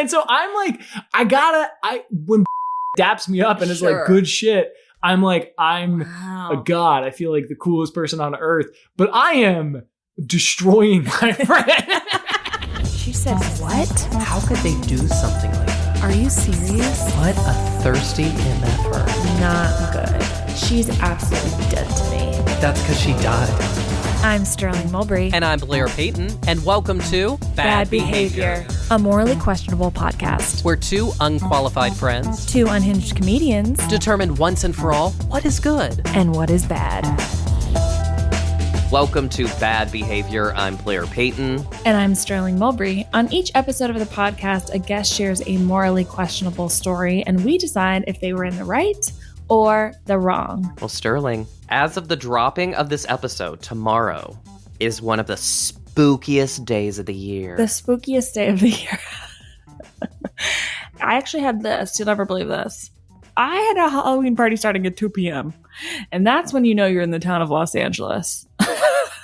And so I'm like, when daps me up and is like good shit, I'm like, I'm a god. I feel like the coolest person on earth, but I am destroying my friend. She said, what? How could they do something like that? Are you serious? What a thirsty MFer. Not good. She's absolutely dead to me. That's because she died. I'm Sterling Mulberry. And I'm Blair Payton. And welcome to Bad Behavior, a morally questionable podcast. We're two unqualified friends, two unhinged comedians, determined once and for all what is good and what is bad. Welcome to Bad Behavior. I'm Blair Payton. And I'm Sterling Mulberry. On each episode of the podcast, a guest shares a morally questionable story, and we decide if they were in the right or the wrong. Well, Sterling, as of the dropping of this episode, tomorrow is one of the spookiest days of the year. The spookiest day of the year. I actually had this. You'll never believe this. I had a Halloween party starting at 2 p.m. And that's when you know you're in the town of Los Angeles.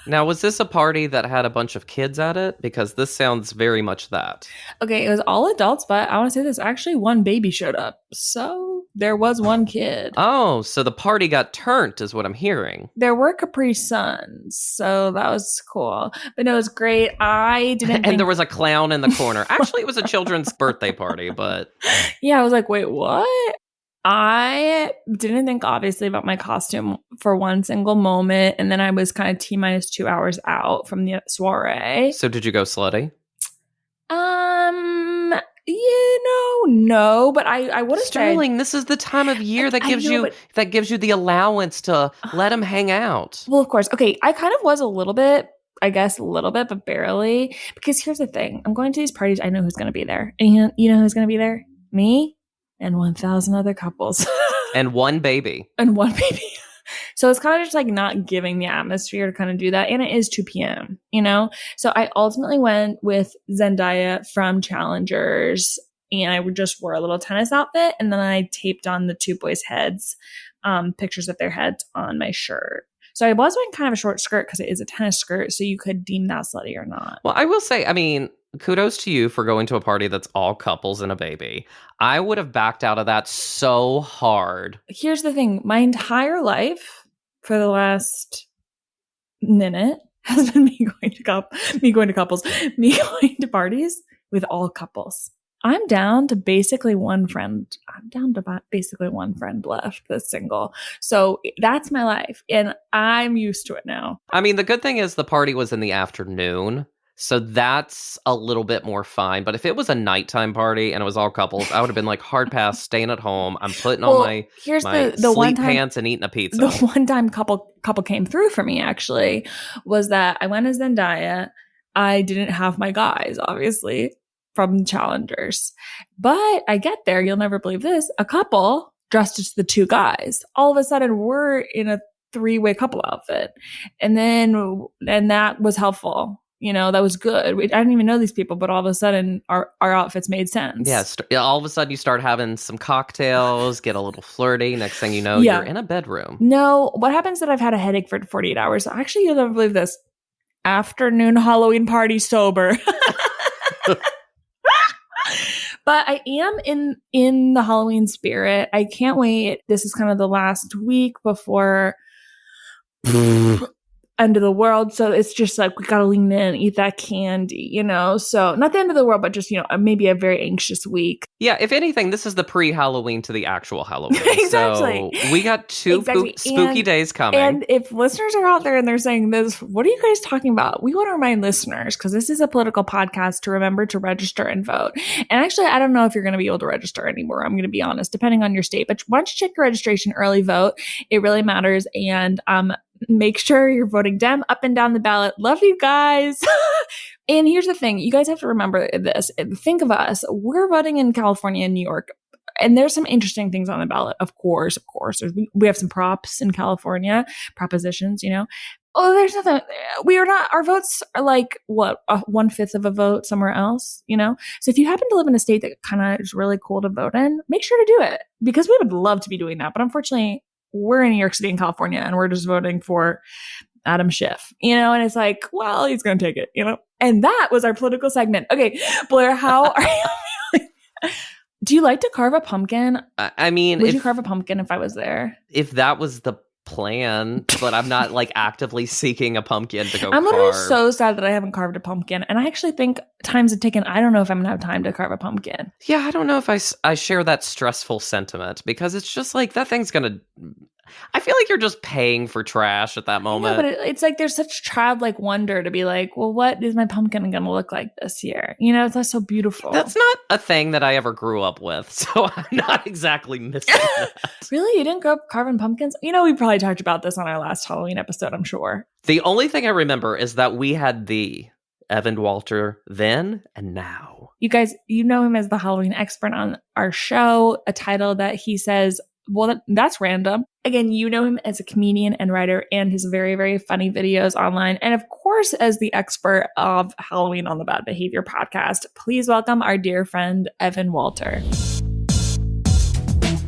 Now, was this a party that had a bunch of kids at it? Because this sounds very much that. Okay, it was all adults, but I want to say this. Actually, one baby showed up. So there was one kid. Oh, so the party got turned is what I'm hearing. There were Capri Suns, so that was cool. But no, it was great. I didn't And there was a clown in the corner. Actually, it was a children's birthday party, but... Yeah, I was like, wait, what? I didn't think obviously about my costume for one single moment. And then I was kind of T-minus 2 hours out from the soiree. So did you go slutty? No, but I would have Sterling, this is the time of year that gives you the allowance to let him hang out. Well, of course. Okay, I kind of was a little bit, but barely. Because here's the thing. I'm going to these parties. I know who's going to be there. And you know who's going to be there? Me and 1,000 other couples. And one baby. So it's kind of just like not giving the atmosphere to kind of do that. And it is 2 p.m., you know? So I ultimately went with Zendaya from Challengers, and I just wore a little tennis outfit. And then I taped on the two boys' heads, pictures of their heads on my shirt. So I was wearing kind of a short skirt because it is a tennis skirt. So you could deem that slutty or not. Well, I will say, I mean, kudos to you for going to a party that's all couples and a baby. I would have backed out of that so hard. Here's the thing. My entire life for the last minute has been me going to parties with all couples. I'm down to basically one friend. Left that's single. So that's my life. And I'm used to it now. I mean, the good thing is the party was in the afternoon. So that's a little bit more fine. But if it was a nighttime party and it was all couples, I would have been like, hard pass, staying at home. I'm putting on my sleep pants and eating a pizza. The one time couple came through for me, actually, was that I went as Zendaya. I didn't have my guys, obviously, from Challengers. But I get there, you'll never believe this, a couple dressed as the two guys. All of a sudden, we're in a three-way couple outfit. And that was helpful. You know, that was good. I didn't even know these people, but all of a sudden our outfits made sense. Yeah, all of a sudden you start having some cocktails, get a little flirty. Next thing you know, you're in a bedroom. No, what happens is that I've had a headache for 48 hours. Actually, you'll never believe this. Afternoon Halloween party sober. But I am in the Halloween spirit. I can't wait. This is kind of the last week before end of the world. So it's just like, we got to lean in, eat that candy, you know? So not the end of the world, but just, you know, maybe a very anxious week. Yeah. If anything, this is the pre-Halloween to the actual Halloween. Exactly. So we got two spooky days coming. And if listeners are out there and they're saying this, what are you guys talking about? We want to remind listeners, because this is a political podcast, to remember to register and vote. And actually, I don't know if you're going to be able to register anymore. I'm going to be honest, depending on your state. But why don't you check your registration, early vote? It really matters. And, make sure you're voting Dem up and down the ballot. Love you guys. And here's the thing. You guys have to remember this. Think of us. We're voting in California and New York. And there's some interesting things on the ballot. Of course. We have some props in California, propositions, you know. Oh, there's nothing. Our votes are like, what, 1/5 of a vote somewhere else, you know? So if you happen to live in a state that kind of is really cool to vote in, make sure to do it. Because we would love to be doing that. But unfortunately, we're in New York City and California, and we're just voting for Adam Schiff, you know? And it's like, well, he's going to take it, you know? And that was our political segment. Okay, Blair, how are you feeling Do you like to carve a pumpkin? I mean, would you carve a pumpkin if I was there? If that was the plan, but I'm not like actively seeking a pumpkin to go I'm carve. literally so sad that I haven't carved a pumpkin. And I actually think times have taken, I don't know if I'm going to have time to carve a pumpkin. Yeah, I don't know if I share that stressful sentiment because it's just like that thing's going to... I feel like you're just paying for trash at that moment. But it's like there's such childlike wonder to be like, well, what is my pumpkin going to look like this year? You know, that's so beautiful. That's not a thing that I ever grew up with, so I'm not exactly missing that. Really? You didn't grow up carving pumpkins? You know, we probably talked about this on our last Halloween episode, I'm sure. The only thing I remember is that we had the Evan Walter then and now. You guys, you know him as the Halloween expert on our show, a title that he says, well, that's random. Again, you know him as a comedian and writer and his very, very funny videos online. And of course, as the expert of Halloween on the Bad Behavior podcast, please welcome our dear friend, Evan Walter.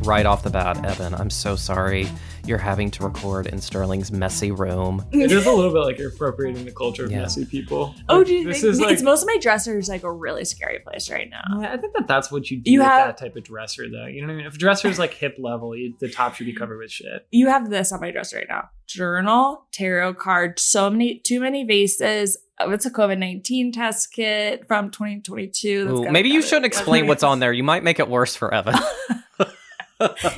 Right off the bat, Evan, I'm so sorry you're having to record in Sterling's messy room. It is a little bit like you're appropriating the culture of messy people. Oh, do you this think? Is like, it's most of my dresser is like a really scary place right now. I think that's what you do with that type of dresser, though. You know what I mean? If a dresser is like hip level, the top should be covered with shit. You have this on my dresser right now. Journal, tarot card, too many vases. It's a COVID-19 test kit from 2022. Maybe you shouldn't explain what's on there. You might make it worse for Evan.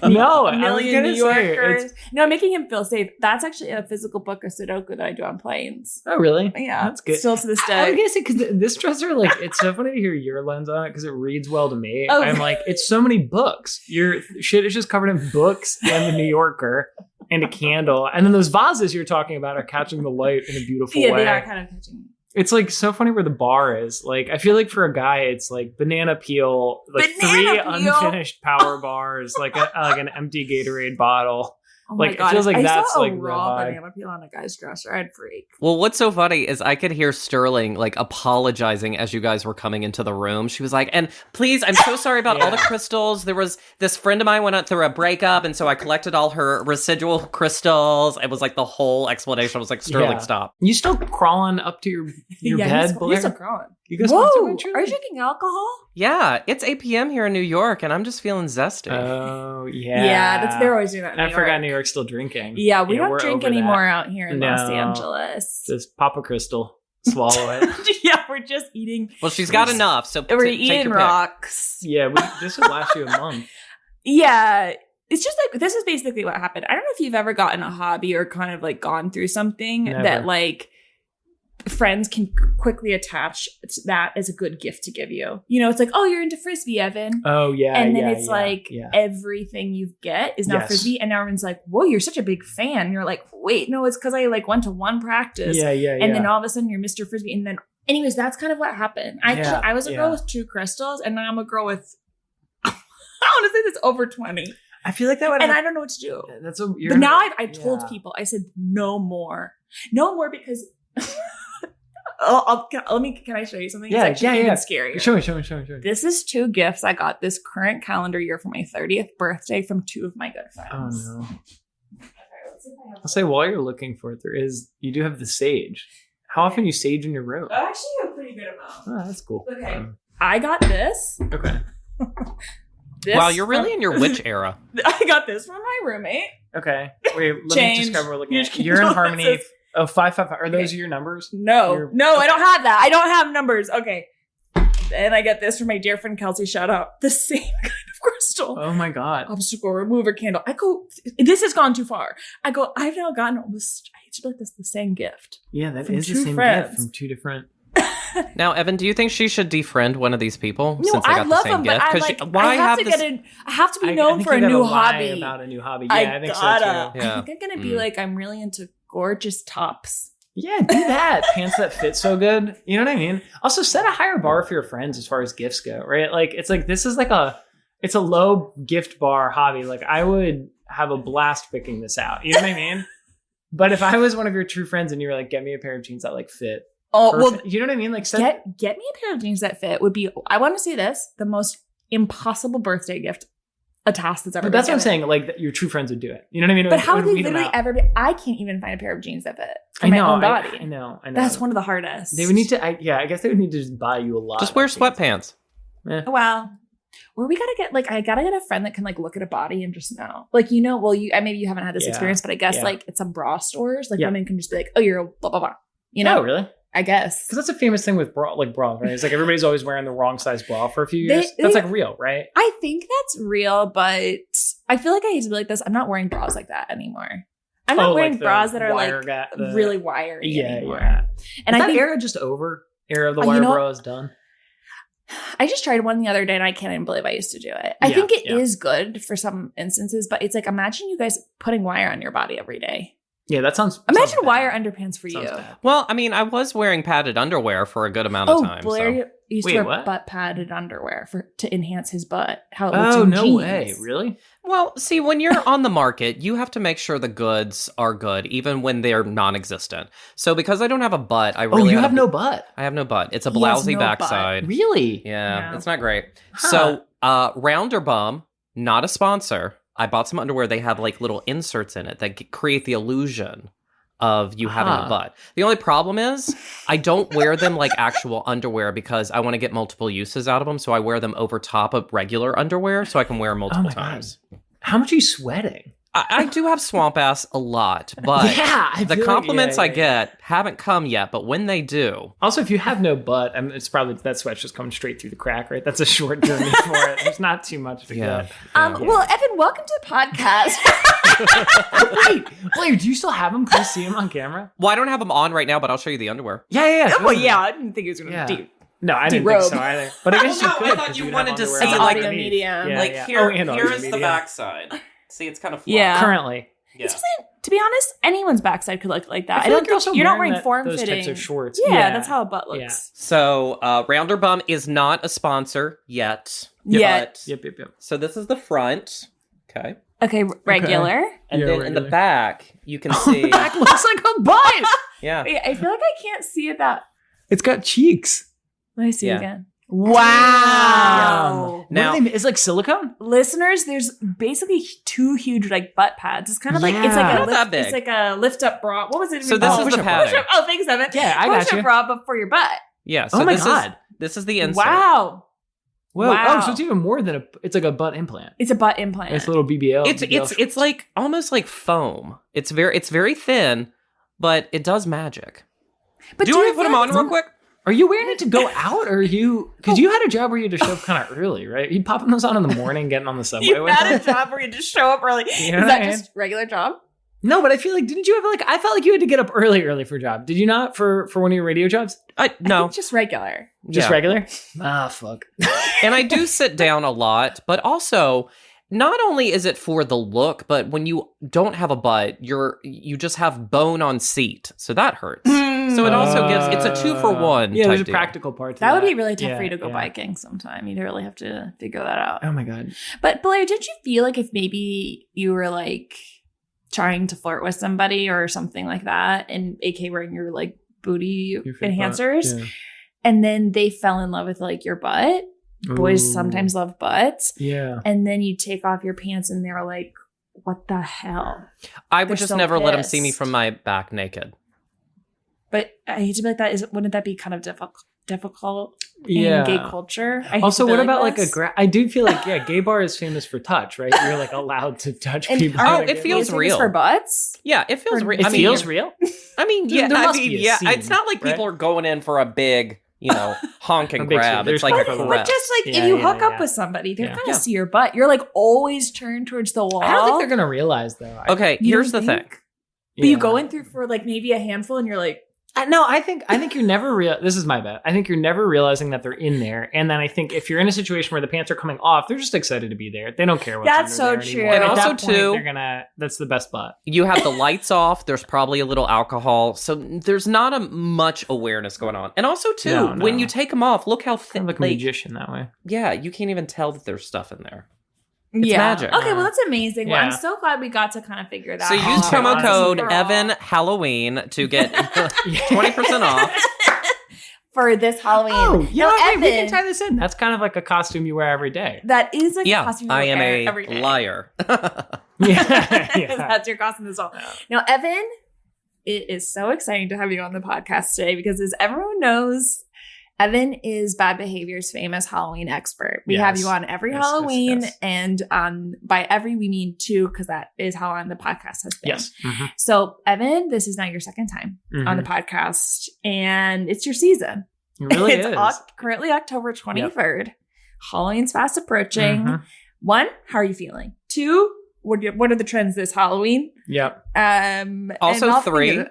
No, million New Yorkers. No, making him feel safe. That's actually a physical book of Sudoku that I do on planes. Oh, really? Yeah, that's good. Still to this day. I guess because this dresser, like, it's so funny to hear your lens on it because it reads well to me. Oh. I'm like, it's so many books. Your shit is just covered in books and the New Yorker and a candle, and then those vases you're talking about are catching the light in a beautiful way. Yeah, they are kind of catching. It's like so funny where the bar is. Like, I feel like for a guy, it's like banana peel, like three unfinished power bars, like an empty Gatorade bottle. Oh my like God. It feels like I that's saw like a real raw high. banana peel on a guy's dresser. I'd freak. Well, what's so funny is I could hear Sterling like apologizing as you guys were coming into the room. She was like, and please, I'm so sorry about all the crystals. There was this friend of mine went through a breakup, and so I collected all her residual crystals. It was like the whole explanation. I was like, Sterling, stop. You still crawling up to your bed, Blair? You're still crawling. You guys Whoa, are you drinking alcohol? Yeah, it's 8 p.m. here in New York, and I'm just feeling zesty. Oh, yeah. Yeah, they're always doing that in New I York. forgot New York's still drinking. Yeah, we don't drink anymore that. out here in Los Angeles. Just pop a crystal, swallow it. Yeah, we're just eating. Well, she's got enough, so we're take eating your rocks. Yeah, this would last you a month. Yeah. It's just like, this is basically what happened. I don't know if you've ever gotten a hobby or kind of like gone through something that like friends can quickly attach that as a good gift to give you. You know, it's like, oh, you're into Frisbee, Evan. Oh, yeah. And then it's everything you get is now Frisbee. And everyone's like, whoa, you're such a big fan. And you're like, wait, no, it's because I like went to one practice. And then all of a sudden you're Mr. Frisbee. And then, anyways, that's kind of what happened. I was a girl with 2 crystals, and now I'm a girl with, I want to say this, over 20. I feel like that would and I don't know what to do. That's but now I told people, I said, no more because can I show you something? Yeah, it's actually even scarier. Show me. This is 2 gifts I got this current calendar year for my 30th birthday from 2 of my good friends. Oh, no. I'll say while you're looking for it, you do have the sage. How often you sage in your room? I actually have a pretty good amount. Oh, that's cool. Okay. I got this. Okay. Wow, you're really in your witch era. I got this from my roommate. Okay. Wait, let me describe what we're looking at. You're in harmony. Oh, 555. Are those your numbers? No, I don't have that. I don't have numbers. Okay. And I get this from my dear friend Kelsey. Shout out. The same kind of crystal. Oh my God. Obstacle remover candle. I go, this has gone too far. I go, I've now gotten almost, I hate to be like this, the same gift. Yeah, that is the same gift from 2 different. Now, Evan, do you think she should defriend one of these people no, since they got the same gift? I have to be known for a new hobby. About a new hobby. Yeah, I think so too. Yeah. I think I'm gonna be like, I'm really into gorgeous tops. Yeah, do that. Pants that fit so good. You know what I mean? Also, set a higher bar for your friends as far as gifts go, right? Like, it's like, this is like it's a low gift bar hobby. Like, I would have a blast picking this out. You know what I mean? But if I was one of your true friends and you were like, get me a pair of jeans that like fit. Oh, well, you know what I mean? Like, get me a pair of jeans that fit would be, I want to say this, the most impossible birthday gift a task that's ever been. But that's what I'm saying. Like, your true friends would do it. You know what I mean? But how would they literally ever be? I can't even find a pair of jeans that fit for my own body. I know. That's one of the hardest. They would need to, I guess they would need to just buy you a lot. Just wear sweatpants. Well, Or we gotta get I gotta get a friend that can look at a body and just know. Maybe you haven't had this experience, but I guess at some bra stores, women can just be like, oh, you're a blah blah blah. Oh, really? I guess. Because that's a famous thing with bras, right? It's everybody's always wearing the wrong size bra for a few years. That's real, right? I think that's real, but I feel like I hate to be like this. I'm not wearing bras like that anymore. I'm not wearing bras that are really wiry anymore. Yeah. And I think era just over. Era of the wire bra is done. I just tried one the other day and I can't even believe I used to do it. I think it is good for some instances, but it's imagine you guys putting wire on your body every day. Yeah, that sounds. Imagine wire underpants for you. Bad. Well, I mean, I was wearing padded underwear for a good amount of time. Blair used to wear butt padded underwear to enhance his butt. How it looks in jeans. Way, really? Well, see, when you're on the market, you have to make sure the goods are good, even when they're non-existent. So, because I don't have a butt, I really. Oh, you have no butt. I have no butt. It's a blousy backside. Butt. Really? Yeah, it's not great. Huh. So, Rounder Bum, not a sponsor. I bought some underwear. They have little inserts in it that create the illusion of you having a butt. The only problem is I don't wear them like actual underwear because I want to get multiple uses out of them. So I wear them over top of regular underwear so I can wear them multiple times. God. How much are you sweating? I do have swamp ass a lot, but the compliments I get haven't come yet, but when they do. Also, if you have no butt, it's probably that sweat's just coming straight through the crack, right? That's a short journey for it. There's not too much to get. Well, Evan, welcome to the podcast. Wait, Blair, do you still have them? Can you see them on camera? Well, I don't have them on right now, but I'll show you the underwear. Yeah. Oh, yeah, I didn't think it was going to be No, I didn't think so either. But I guess you could. I thought you wanted to see audio medium. Here's the backside. See, it's kind of flat. Yeah. Currently. Yeah. It doesn't, to be honest, anyone's backside could look like that. I don't think you're not wearing form-fitting. Those types of shorts. Yeah, that's how a butt looks. Yeah. So, Rounder Bum is not a sponsor yet. Yep. So this is the front. Okay, regular. And then in the back, you can see. The back looks like a butt. Yeah. Wait, I feel like I can't see it that. It's got cheeks. Let me see it again. Wow. Now it's like silicone. Listeners, there's basically two huge butt pads. It's kind of it's like a lift up bra. What was it? So this is the padding. Oh, thanks, Evan. Yeah, I got you. Push up bra, but for your butt. Yeah. So my God. This is the insert. Wow. Whoa. Wow. Oh, so it's even more than it's like a butt implant. It's a butt implant. It's a little BBL. It's like almost like foam. It's very thin, but it does magic. But do you want me to put them on real quick? Are you wearing it to go out, or are you? Because you had a job where you had to show up kind of early, right? You popping those on in the morning, getting on the subway. You had a job where you just show up early. You know Is that just regular job? No, but I feel like didn't you have I felt like you had to get up early for a job. Did you not for one of your radio jobs? No, just regular. Just regular. Ah, fuck. And I do sit down a lot, but also. Not only is it for the look, but when you don't have a butt, you just have bone on seat, so that hurts. So it also it's a 2-for-1. Yeah, there's a practical part to that. That would be really tough for you to go biking sometime. You'd really have to figure that out. Oh my God. But Blair, did you feel like if maybe you were trying to flirt with somebody or something like that, and AK wearing your booty enhancers, and then they fell in love with your butt? Boys sometimes love butts. Yeah. And then you take off your pants and they're like, what the hell? I would just never let them see me from my back naked. But I hate to be like that. Wouldn't that be kind of difficult in gay culture? Also, what about I do feel gay bar is famous for touch, right? You're allowed to touch people. Oh, it feels real. For butts? Yeah, it feels real. It feels real? I mean, there must be a scene, it's not like people are going in for a big... honk and grab. It's like a caress. But just if you hook up with somebody, they're going to see your butt. You're always turned towards the wall. I don't think they're going to realize though. Okay, here's the thing. But you go in through for maybe a handful and you're like, no, I think you're never this is my bet. I think you're never realizing that they're in there. And then I think if you're in a situation where the pants are coming off, they're just excited to be there. They don't care what's That's so there true. Anymore. And at also that point, too, that's the best butt. You have the lights off. There's probably a little alcohol. So there's not much awareness going on. And also too, when you take them off, look how thin. Like a magician that way. Yeah, you can't even tell that there's stuff in there. It's magic. Okay, well, that's amazing. Well, I'm so glad we got to kind of figure that out. So use promo code Evan Halloween to get 20% off. For this Halloween. Oh, Evan, we can tie this in. That's kind of like a costume you wear every day. That is a costume you wear every day. I am a liar. That's your costume as well. Now, Evan, it is so exciting to have you on the podcast today because as everyone knows, Evan is Bad Behavior's famous Halloween expert. We have you on every Halloween, and by every we mean 2, because that is how long the podcast has been. Yes. Mm-hmm. So Evan, this is now your second time on the podcast, and it's your season. It really is. Currently October 23rd. Yep. Halloween's fast approaching. 1, how are you feeling? 2, what are the trends this Halloween? Yep. Also 3.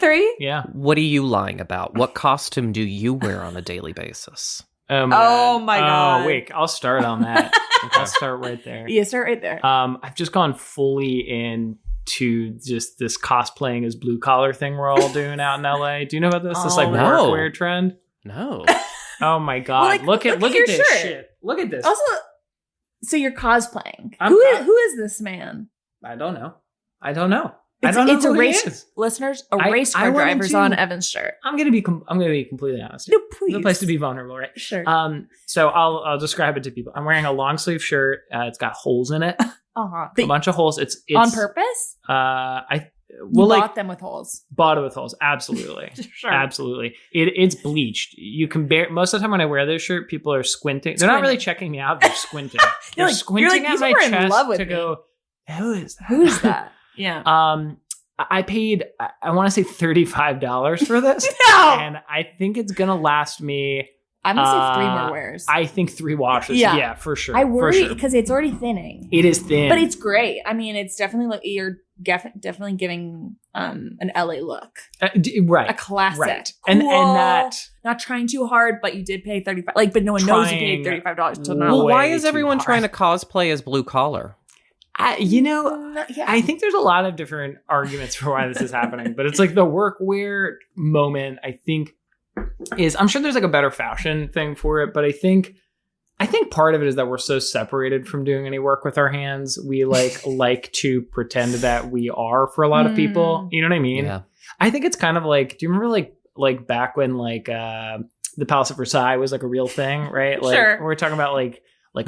3? Yeah. What are you lying about? What costume do you wear on a daily basis? Oh my God. Oh, wait. I'll start on that. I'll start right there. Yeah, start right there. I've just gone fully into just this cosplaying as blue collar thing we're all doing out in LA. Do you know about this? This workwear trend? No. Oh my God. Well, look at this shirt. shit. Look at this. Also, so you're cosplaying. Who is this man? I don't know. I don't know It's who a race, he is. Listeners, race car driver's on Evan's shirt. I'm gonna be completely honest. No, please. It's a place to be vulnerable, right? Sure. So I'll describe it to people. I'm wearing a long sleeve shirt. It's got holes in it. A bunch of holes. It's on purpose. Bought them with holes. Bought it with holes. Absolutely. Sure. Absolutely. It's bleached. You can most of the time when I wear this shirt, people are squinting. They're not really checking me out. They're squinting. They're squinting at my chest to go, who is that? Who is that? Yeah. I paid, I want to say $35 for this. No! And I think it's going to last me. I'm going to say 3 more wears. I think 3 washes. Yeah, for sure. I worry because it's already thinning. It is thin. But it's great. I mean, it's definitely you're definitely giving an LA look. Right. A classic. Right. Cool, and that. Not trying too hard, but you did pay $35. But no one knows you paid $35 till now. Well, why is everyone trying to cosplay as blue collar? I think there's a lot of different arguments for why this is happening, but it's like the workwear moment, I think, I'm sure there's like a better fashion thing for it, but I think part of it is that we're so separated from doing any work with our hands. We like to pretend that we are for a lot of people. You know what I mean? Yeah. I think it's kind of like, do you remember like back when the Palace of Versailles was like a real thing, right? Like sure. We're talking about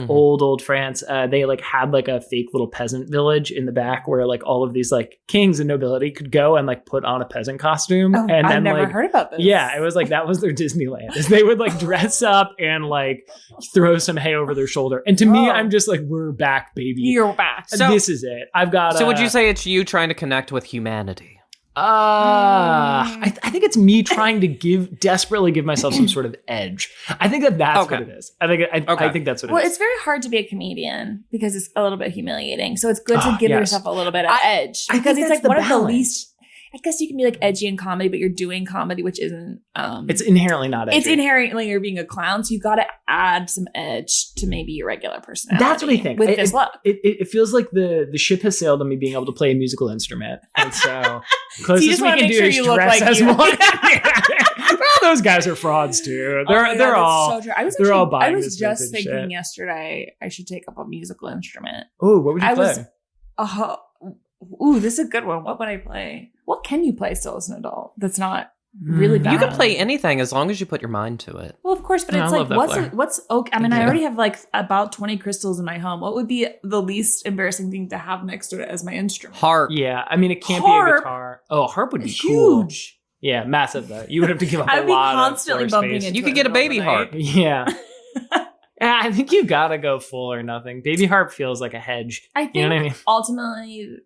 old France. They had like a fake little peasant village in the back where like all of these like kings and nobility could go and like put on a peasant costume. And then I've never heard about this. Yeah, it was like that was their Disneyland. Is they would like dress up and like throw some hay over their shoulder. And to me, I'm just like, we're back, baby. You're back. So, this is it. I've got. So would you say it's you trying to connect with humanity? I think it's me trying to desperately give myself some sort of edge. I think that's what it is. I think that's what it is. Well, it's very hard to be a comedian because it's a little bit humiliating. So it's good to give yourself a little bit of edge. Because it's like one of the least... I guess you can be like edgy in comedy, but you're doing comedy, which isn't... it's inherently not edgy. It's inherently you're being a clown, so you got to add some edge to maybe your regular personality. That's what I think. With this look. It feels like the ship has sailed on me being able to play a musical instrument. And so closest we can do is dress as one. Well, those guys are frauds too. They're all so true. They're all buying this. I was just thinking yesterday I should take up a musical instrument. Oh, what would you play? Ooh, this is a good one. What would I play? What can you play still as an adult? That's not really bad. You can play anything as long as you put your mind to it. Well, of course, but it's like, what's okay? I mean, I already have like about 20 crystals in my home. What would be the least embarrassing thing to have next to it as my instrument? Harp. Yeah, I mean, it can't be a guitar. Oh, harp would be huge. Cool. Yeah, massive though. You would have to give up a lot. I would be constantly bumping space. into. You could get a baby harp. Yeah. I think you gotta go full or nothing. Baby harp feels like a hedge. I think you know what I mean? Ultimately,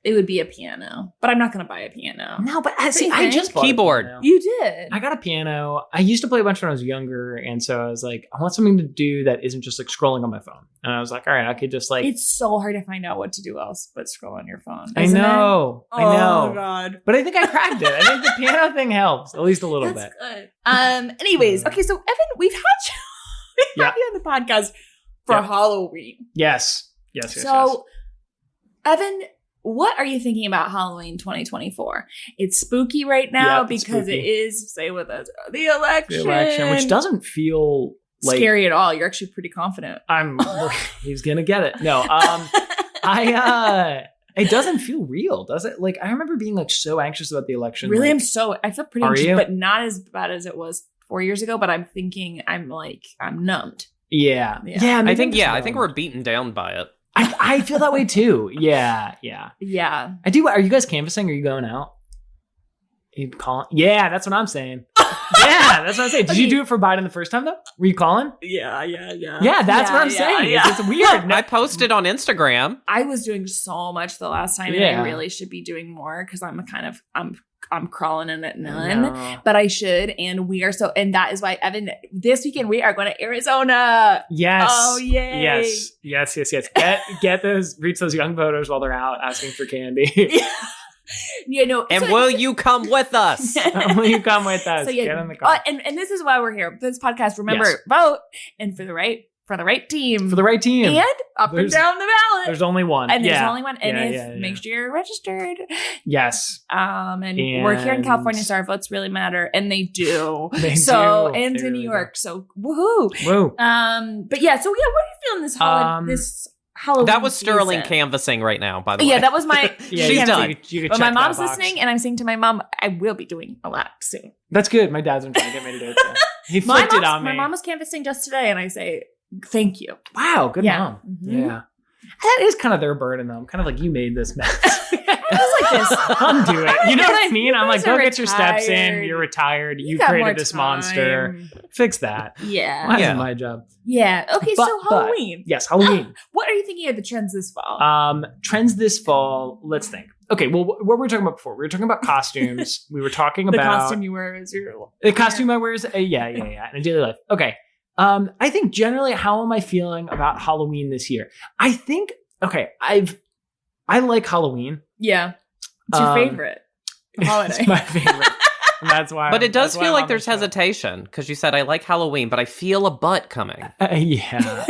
it would be a piano, but I'm not going to buy a piano. No, but I just bought keyboard. You did. I got a piano. I used to play a bunch when I was younger, and so I was like, I want something to do that isn't just like scrolling on my phone. And I was like, all right, I could just like. It's so hard to find out what to do else but scroll on your phone. I know. I know. Oh God! But I think I cracked it. I think the piano thing helps at least a little bit. Good. Anyways, okay. So Evan, we've had you on the podcast for Halloween. Yes. So, Evan, what are you thinking about Halloween 2024? It's spooky right now because it is, say with us, the election. Which doesn't feel like scary at all. You're actually pretty confident. He's gonna get it. No, it doesn't feel real, does it? Like I remember being like so anxious about the election. Really, I feel pretty anxious, but not as bad as it was 4 years ago. But I'm thinking I'm numbed. Yeah. I think we're beaten down by it. I feel that way too. Yeah. I do. Are you guys canvassing? Are you going out? You calling? Yeah, that's what I'm saying. Yeah, that's what I'm saying. Did you do it for Biden the first time though? Were you calling? Yeah. Yeah, that's what I'm saying. Yeah. It's weird. I posted on Instagram. I was doing so much the last time, and I really should be doing more because I'm crawling in at none, but I should. And we are and that is why, Evan, this weekend we are going to Arizona. Yes. Oh, yay. Yes. Reach those young voters while they're out asking for candy. And will you come with us? Will you come with us? So, get in the car. And this is why we're here. This podcast, remember, vote and for the right team. For the right team. And up and down the ballot. There's only one. And there's only one. And make sure you're registered. Yes. And we're here in California, so our votes really matter. And they do. And they in really New York. Do. So woohoo. Woo. But yeah, so what are you feeling this Halloween that was Sterling season? Canvassing right now, by the way. Yeah, that was my she's done. But my mom's listening, and I'm saying to my mom, I will be doing a lot soon. That's good. My dad's been trying to get me to do it. So. He flipped it on me. My mom was canvassing just today, and I say, thank you. Wow, good mom. Mm-hmm. Yeah. That is kind of their burden, though. I'm kind of like, you made this mess. I was like this. Undo it. You know what I mean? I'm like, go get your steps in. retired. You're retired. You got created more this time. monster. Fix that. Yeah. That's my job. Yeah. Okay, so Halloween. Yes, Halloween. What are you thinking of the trends this fall? Trends this fall. Let's think. Okay, well, what were we talking about before? We were talking about costumes. We were talking the about... costume you wear is your... The costume I wear is... yeah. In a daily life. Okay. I think generally, how am I feeling about Halloween this year? I think... Okay, I like Halloween. Yeah. It's your favorite holiday. It's my favorite. And that's why. But it does feel like there's hesitation because you said I like Halloween, but I feel a butt coming. Yeah.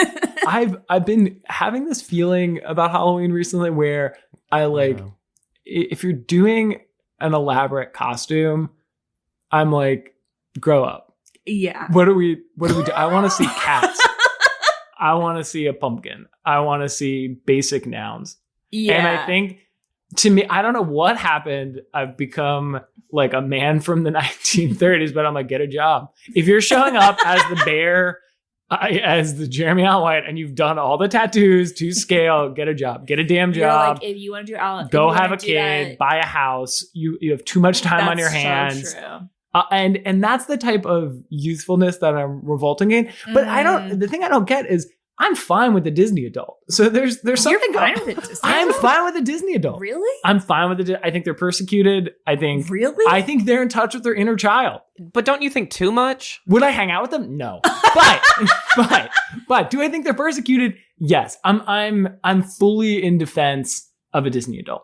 I've been having this feeling about Halloween recently where I like if you're doing an elaborate costume, I'm like, grow up. Yeah. What do we do? I want to see cats. I want to see a pumpkin. I want to see basic nouns. Yeah. And I think, to me, I don't know what happened. I've become like a man from the 1930s, but I'm like, get a job. If you're showing up as the bear, as the Jeremy Allen White, and you've done all the tattoos to scale, get a job. Get a damn job. Like, if you want to do Alan, go have a kid, buy a house. You have too much time on your hands. So true. And that's the type of youthfulness that I'm revolting in. But the thing I don't get is I'm fine with the Disney adult. So there's something. You're fine with the Disney I'm adult? fine with the Disney adult. Really? I'm fine with I think they're persecuted. I think they're in touch with their inner child. But don't you think too much? Would I hang out with them? No. But do I think they're persecuted? Yes. I'm fully in defense of a Disney adult.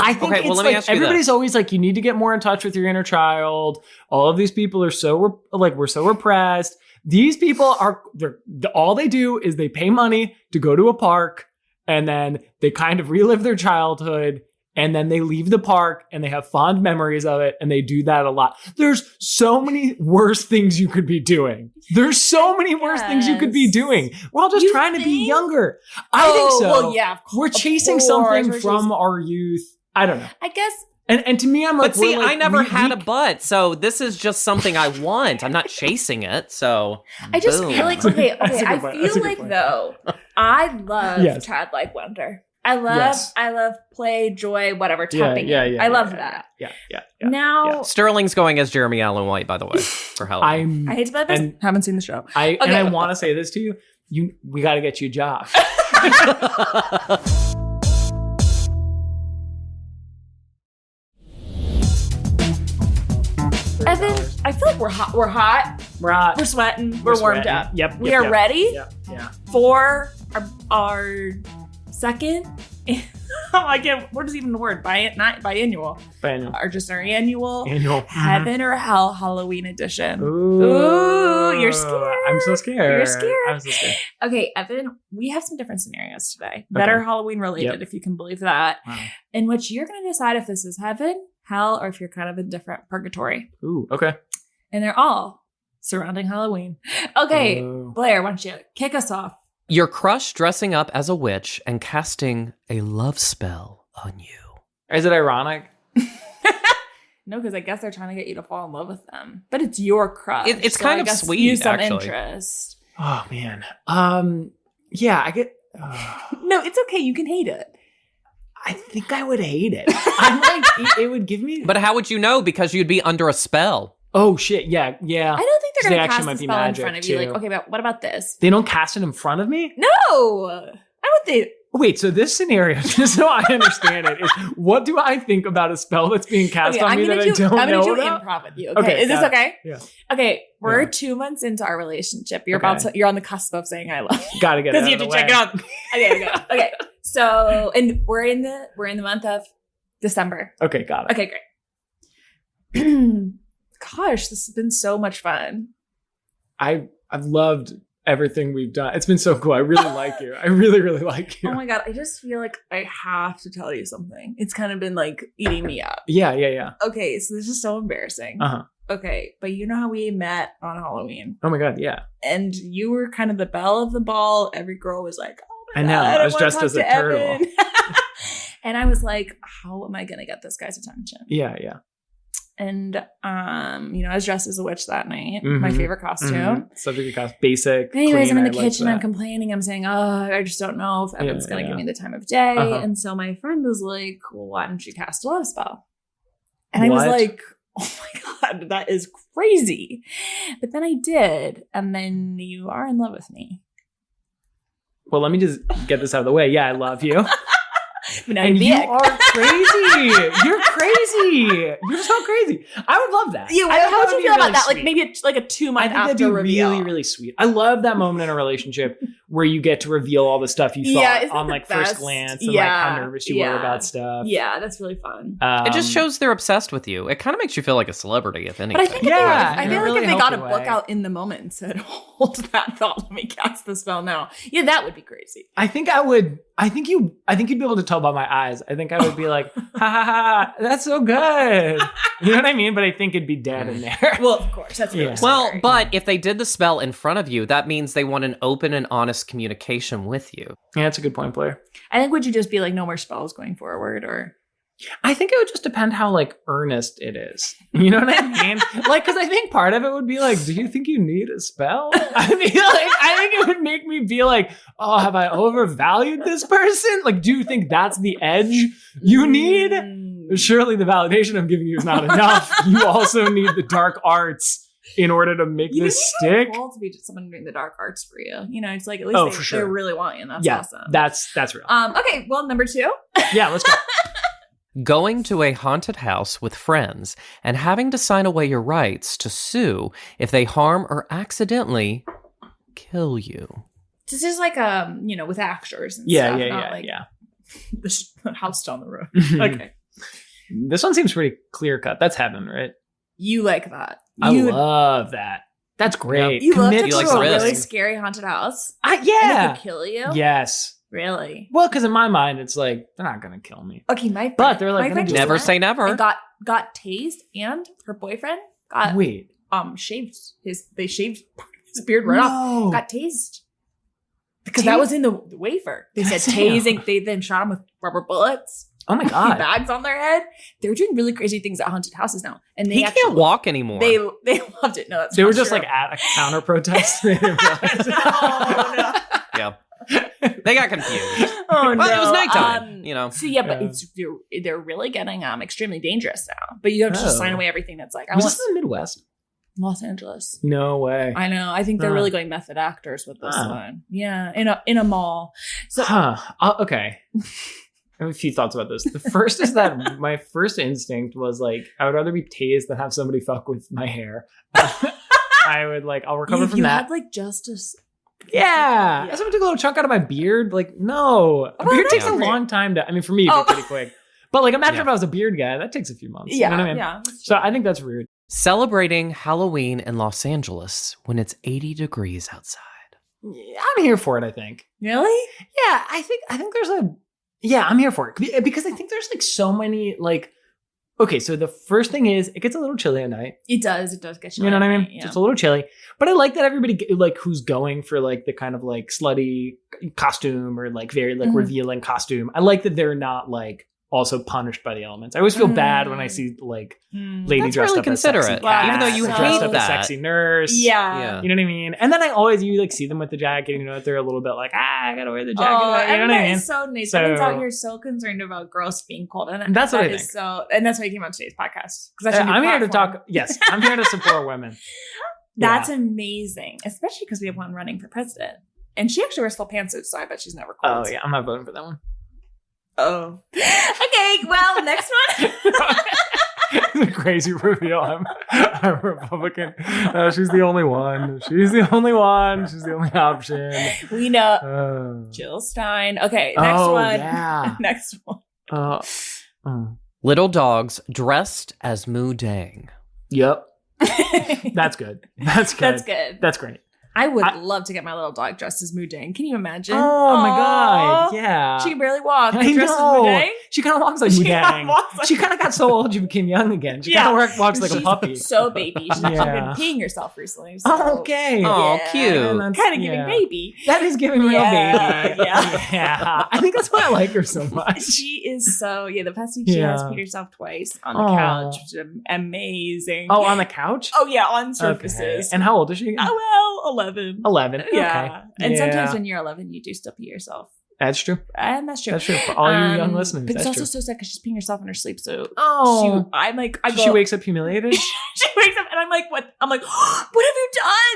I think it's like everybody's always like, you need to get more in touch with your inner child. All of these people are we're so repressed. These people all they do is they pay money to go to a park and then they kind of relive their childhood and then they leave the park and they have fond memories of it and they do that a lot. There's so many worse things you could be doing. There's so many worse things you could be doing. We're all just trying to be younger. I think so. Well, yeah, we're chasing something from our youth. I don't know. I guess. And to me, I'm like, but see, I never had a butt, so this is just something I want. I'm not chasing it, so I just feel like okay. I feel like though, I love childlike wonder. I love play, joy, whatever. Tapping. I love that. Yeah. Now Sterling's going as Jeremy Allen White, by the way, for Halloween. I hate to bet this. Haven't seen the show. And I want to say this to you. We got to get you a job. Evan, I feel like we're hot. We're hot. We're sweating. We're warmed up. Yep. We are ready. Yeah. For our second. What is even the word? Biannual. Or just our annual Heaven or Hell Halloween edition. Ooh, you're scared. I'm so scared. You're scared. I'm so scared. Okay, Evan, we have some different scenarios today that are Halloween related, if you can believe that. Wow. In which you're going to decide if this is heaven, hell, or if you're kind of in different purgatory. Ooh, okay. And they're all surrounding Halloween. Okay, Blair, why don't you kick us off? Your crush dressing up as a witch and casting a love spell on you. Is it ironic? No, because I guess they're trying to get you to fall in love with them. But it's your crush. It's kind of sweet, use some actually. interest. Oh, man. Yeah, I get... No, it's okay. You can hate it. I think I would hate it. I'm like, it would give me... But how would you know? Because you'd be under a spell. Oh shit! Yeah. I don't think they're They gonna actually cast might the be spell in magic, front of you. Like, too. okay, but what about this? They don't cast it in front of me? No. Why would they? Wait, so this scenario, just so I understand it, is what do I think about a spell that's being cast on me that I don't know I'm gonna do about? improv with you. Okay, is this got it. okay? Yeah. Okay, we're 2 months into our relationship. You're on the cusp of saying I love you. Gotta get it Because you have to check it out. Okay. So, and we're in the month of December. Okay, got it. Okay, great. Gosh, this has been so much fun. I've loved everything we've done. It's been so cool. I really like you. I really, really like you. Oh my God, I just feel like I have to tell you something. It's kind of been like eating me up. Yeah. Okay, so this is so embarrassing. Uh-huh. Okay, but you know how we met on Halloween? Oh my God, yeah. And you were kind of the belle of the ball. Every girl was like, oh my I know. God, I was dressed as a turtle. Evan. And I was like, how am I going to get this guy's attention? Yeah. And, I was dressed as a witch that night. My favorite costume. Mm-hmm. Subject to cost, basic. Anyways, clean, I'm in the I like kitchen. that. I'm complaining. I'm saying, I just don't know if Evan's going to give me the time of day. Uh-huh. And so my friend was like, well, why don't you cast a love spell? And I was like, oh my God, that is crazy. But then I did. And then you are in love with me. Well, let me just get this out of the way. Yeah, I love you. But now And you dick. are crazy. You're crazy. You're so crazy. I would love that. Yeah, how would you feel about that? Like maybe a 2 month I think after that'd be reveal. really, really sweet. I love that moment in a relationship where you get to reveal all the stuff you thought isn't on the like first best? glance and like how nervous you were about stuff. Yeah, that's really fun. It just shows they're obsessed with you. It kind of makes you feel like a celebrity, if anything. But I think I feel really like if they got a healthy book way. out in the moment and said, hold that thought, let me cast the spell now. Yeah, that would be crazy. I think you'd be able to tell by my eyes. I think I would be like, ha ha ha, that's so good. You know what I mean? But I think it'd be dead in there. Well, of course. That's really Well, scary. but if they did the spell in front of you, that means they want an open and honest communication with you. Yeah, that's a good point, Blair. I think would you just be like, no more spells going forward, or I think it would just depend how like earnest it is. You know what I mean? Like, because I think part of it would be like, do you think you need a spell? I think it would make me be like, oh, have I overvalued this person? Like, do you think that's the edge you need? Surely the validation I'm giving you is not enough. You also need the dark arts in order to make this stick. It's cool to be just someone doing the dark arts for you. You know, it's like at least they really want you, and that's awesome. That's real. Okay, well, number 2. Yeah, let's go. Going to a haunted house with friends and having to sign away your rights to sue if they harm or accidentally kill you. This is like with actors and Yeah, stuff. yeah, not yeah, like yeah. The house down the road. Mhm. Okay. This one seems pretty clear cut. That's heaven, right? You like that. I love that. That's great. You love to Commit go like to a risk. really scary haunted house. yeah. And it could kill you? Yes. Really? Well, because in my mind, it's like, they're not going to kill me. Okay, my friend, But they're like, my gonna friend do just Never went say never. and got tased, and her boyfriend got Wait. shaved they shaved his beard right off. Got tased. Because that was in the wafer. They said tasing. They then shot him with rubber bullets. Oh my God. Bags on their head. They're doing really crazy things at haunted houses now. And they He can't walk anymore. They loved it. No, that's They not were just true. like at a counter protest. They didn't realize it. no. Yeah. They got confused. Oh, Well, it was nighttime, So yeah, but Yeah. they're really getting extremely dangerous now. But you have to just sign away everything that's like, I Was want this in the Midwest? Los Angeles. No way. I know. I think they're really going method actors with this one. Yeah, in a mall. So Okay. I have a few thoughts about this. The first is that my first instinct was like, I would rather be tased than have somebody fuck with my hair. I would like, I'll recover from you that. had like justice. Yeah. Someone took a little chunk out of my beard. Like, no. A beard takes a great. long time to, I mean, for me, it'd be pretty quick. But like, imagine if I was a beard guy, that takes a few months. Yeah, You know what I mean? yeah. So I think that's rude. Celebrating Halloween in Los Angeles when it's 80 degrees outside. Yeah, I'm here for it, I think. Really? Yeah, I think there's I'm here for it. Because I think there's like so many like, okay, so the first thing is it gets a little chilly at night. It does get you. You know what I mean? Yeah. It's a little chilly. But I like that everybody like who's going for like the kind of like slutty costume or like very like revealing costume. I like that they're not like also punished by the elements. I always feel bad when I see like lady That's dressed really up considerate. as sexy cat, Even though you dressed hate up as that. sexy nurse. Yeah. You know what I mean? And then you like see them with the jacket, you know, they're a little bit like, I gotta wear the jacket. You know what I mean? Is so nice. So- Everyone's out here so concerned about girls being cold. And That's what I that is think. and that's why I came on today's podcast. I'm here to talk. Yes, I'm here to support women. That's amazing. Especially because we have one running for president. And she actually wears full pantsuits, so I bet she's never cold. Oh yeah, I'm not voting for that one. Oh. Okay, well, next one. It's a crazy reveal. I'm Republican. She's the only one. She's the only one. She's the only option. We know. Jill Stein. Okay, next one. Yeah. Next one. Little dogs dressed as Moo Dang. Yep. That's good. That's good. That's good. That's great. I would love to get my little dog dressed as Moo Dang. Can you imagine? Oh my Aw. God. Yeah. She can barely walk. I Dressed as know. Moo Dang? She kind of walks like She Moo kinda Dang. walks like- She kind of got so old she became young again. She kind of walks like a She's puppy. So baby. She's actually been Yeah. peeing herself recently. So. Oh, okay. Oh, Yeah. cute. And Kind of giving baby. That is giving real Yeah, baby. yeah. Yeah. I think that's why I like her so much. She is so, the past week she has Yeah. peed herself twice on the Aw. couch, which is amazing. Oh, on the couch? Oh, yeah, on Okay. surfaces. And how old is she? Oh, well, 11. 11. Yeah. Okay. And Yeah. sometimes when you're 11, you do still pee yourself. That's true. And that's true. That's true. For all you young listeners, But it's that's also true. so sad because she's peeing herself in her sleep. So Oh. she She wakes up humiliated? she wakes up and I'm like, what? I'm like, what have you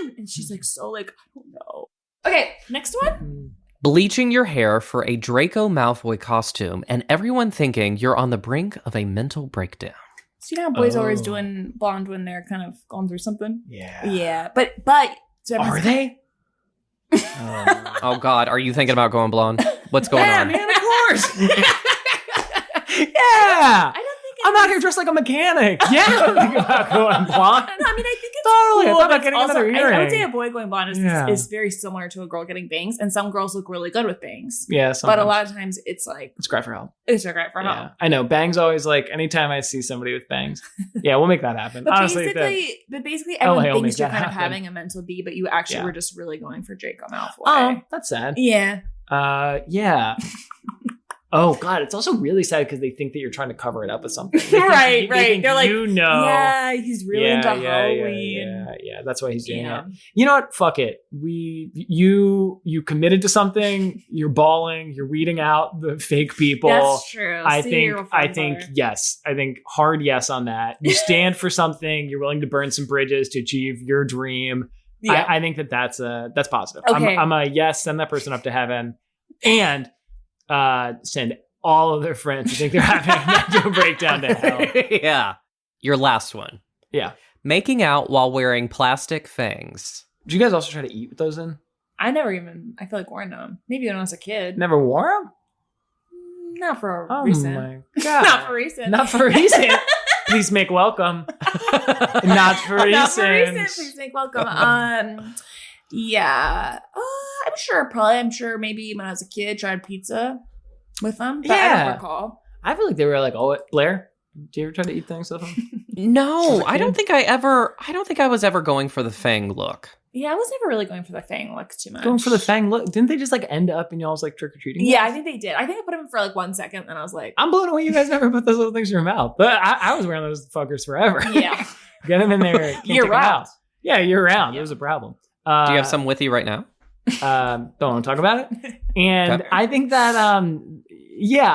done? And she's like, I don't know. Okay, next one. Bleaching your hair for a Draco Malfoy costume and everyone thinking you're on the brink of a mental breakdown. So you know how boys are always Oh. doing blonde when they're kind of going through something? Yeah. Yeah. But so Are they? Oh God, are you thinking about going blonde? What's going Yeah, on? man, of course. Yeah. I don't think I'm out here dressed like a mechanic. Yeah, I'm thinking about going blonde. No, I mean, I think it's Totally. I cool, thought about but getting also, another I would earring. say a boy going blonde Yeah. is very similar to a girl getting bangs, and some girls look really good with bangs. Yeah, But sometimes. a lot of times it's like, It's great for help. it's a great for Yeah. help. I know. Bangs always like, anytime I see somebody with bangs, yeah, we'll make that happen. But Honestly, basically, everyone hell, thinks make you're that kind of happen. having a mental B, but you actually Yeah. were just really going for Draco Malfoy. oh, that's sad. Yeah. Yeah. Oh God, it's also really sad because they think that you're trying to cover it up with something. They think- Right. they think They're like, you know. yeah, he's really into Halloween. Yeah. That's why he's doing Yeah. it. You know what? Fuck it. You committed to something. You're bawling. You're weeding out the fake people. That's true. I See think. your I friends think are- yes. I think hard yes on that. You stand for something. You're willing to burn some bridges to achieve your dream. Yeah. I think that's positive. Okay. I'm a yes. Send that person up to heaven, and send all of their friends who think they're having a mental breakdown to hell. Yeah. Your last one. Yeah. Making out while wearing plastic fangs. Did you guys also try to eat with those in? I never even, I feel like wearing them. Maybe when I was a kid. Never wore them? Not for Oh recent. my God. Not for recent. Not for recent. Please make welcome. Not for recent. Not for recent. Please make welcome. Yeah. I'm sure maybe when I was a kid, tried pizza with them. But I Yeah. don't recall. I feel like they were like, oh, Blair, do you ever try to eat things with them? No, As a I don't kid? think I was ever going for the fang look. Yeah, I was never really going for the fang look too much. Going for the fang look. Didn't they just like end up in y'all's like trick or treating? Yeah, I think they did. I think I put them in for like 1 second, and I was like, I'm blown away. You guys never put those little things in your mouth. But I was wearing those fuckers forever. yeah. Get them in there. Can't Year take 'em out. round. Yeah, year round. Yeah. It was a problem. Do you have some with you right now? Don't want to talk about it. And Okay. I think that